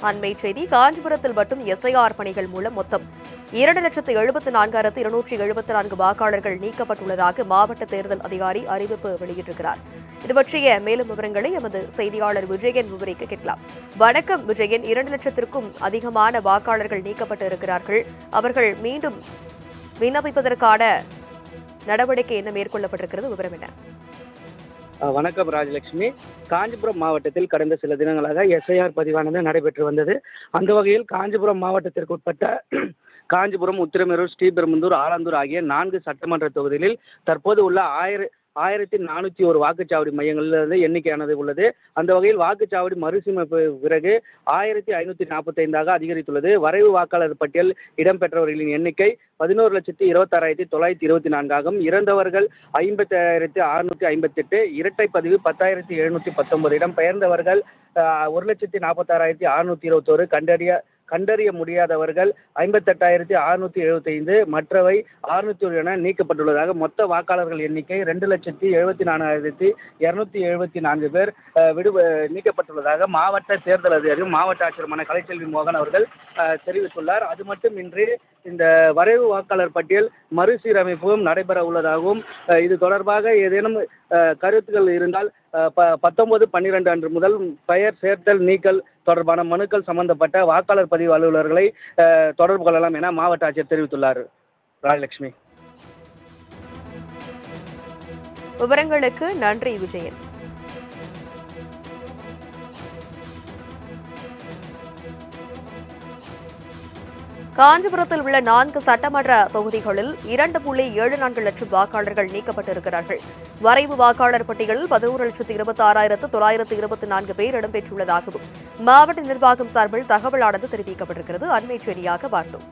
அண்மை செய்தி காஞ்சிபுரத்தில் மட்டும் எஸ்ஐஆர் பணிகள் மூலம் மொத்தம் 2,74,274 வாக்காளர்கள் நீக்கப்பட்டுள்ளதாக மாவட்ட தேர்தல் அதிகாரி அறிவிப்பு வெளியிட்டிருக்கிறார். இது பற்றிய மேலும் விவரங்களை எமது செய்தியாளர் விஜயன் விவரிக்க கேட்கலாம். வணக்கம் விஜயன். 2 லட்சத்திற்கும் அதிகமான வாக்காளர்கள் நீக்கப்பட்டு இருக்கிறார்கள். அவர்கள் மீண்டும் விண்ணப்பிப்பதற்கான நடவடிக்கை என்ன மேற்கொள்ளப்பட்டிருக்கிறது? விவரம் என்ன? வணக்கம் ராஜலட்சுமி. காஞ்சிபுரம் மாவட்டத்தில் கடந்த சில தினங்களாக எஸ்ஐஆர் பதிவானது நடைபெற்று வந்தது. அந்த வகையில் காஞ்சிபுரம் மாவட்டத்திற்கு உட்பட்ட காஞ்சிபுரம், உத்திரமேரூர், ஸ்ரீபெரும்புதூர், ஆலந்தூர் ஆகிய 4 சட்டமன்ற தொகுதிகளில் தற்போது உள்ள 1401 வாக்குச்சாவடி மையங்களிலிருந்து எண்ணிக்கையானது உள்ளது. அந்த வகையில் வாக்குச்சாவடி மறுசீரமைப்பு பிறகு 1545 அதிகரித்துள்ளது. வரைவு வாக்காளர் பட்டியல் இடம்பெற்றவர்களின் எண்ணிக்கை 11,26,924 இறந்தவர்கள் 50,658, இரட்டை பதிவு 10,719, இடம் பெயர்ந்தவர்கள் 1,46,621, கண்டறிய முடியாதவர்கள் 58,675, மற்றவை 600 என நீக்கப்பட்டுள்ளதாக மொத்த வாக்காளர்கள் எண்ணிக்கை 2,74,274 பேர் நீக்கப்பட்டுள்ளதாக மாவட்ட தேர்தல் அதிகாரி மாவட்ட ஆட்சியர் கலைச்செல்வி மோகன் அவர்கள் தெரிவித்துள்ளார். அது மட்டுமின்றி இந்த வரைவு வாக்காளர் பட்டியல் மறுசீரமைப்பும் நடைபெற உள்ளதாகவும், இது தொடர்பாக ஏதேனும் கருத்துக்கள் இருந்தால் 19/12 அன்று முதல் பெயர் சேர்த்தல் நீக்கல் தொடர்பான மனுக்கள் சம்பந்தப்பட்ட வாக்காளர் பதிவு அலுவலர்களை தொடர்பு கொள்ளலாம் என மாவட்ட ஆட்சியர் தெரிவித்துள்ளார். ராஜலட்சுமி. விவரங்களுக்கு நன்றி விஜயன். காஞ்சிபுரத்தில் உள்ள 4 சட்டமன்ற தொகுதிகளில் 2.74 லட்சம் வாக்காளர்கள் நீக்கப்பட்டிருக்கிறார்கள். வரைவு வாக்காளர் பட்டியலில் 11,26,924 பேர் இடம்பெற்றுள்ளதாகவும் மாவட்ட நிர்வாகம் சார்பில் தகவலானது தெரிவிக்கப்பட்டிருக்கிறது. அண்மை செய்தியாக பார்த்தோம்.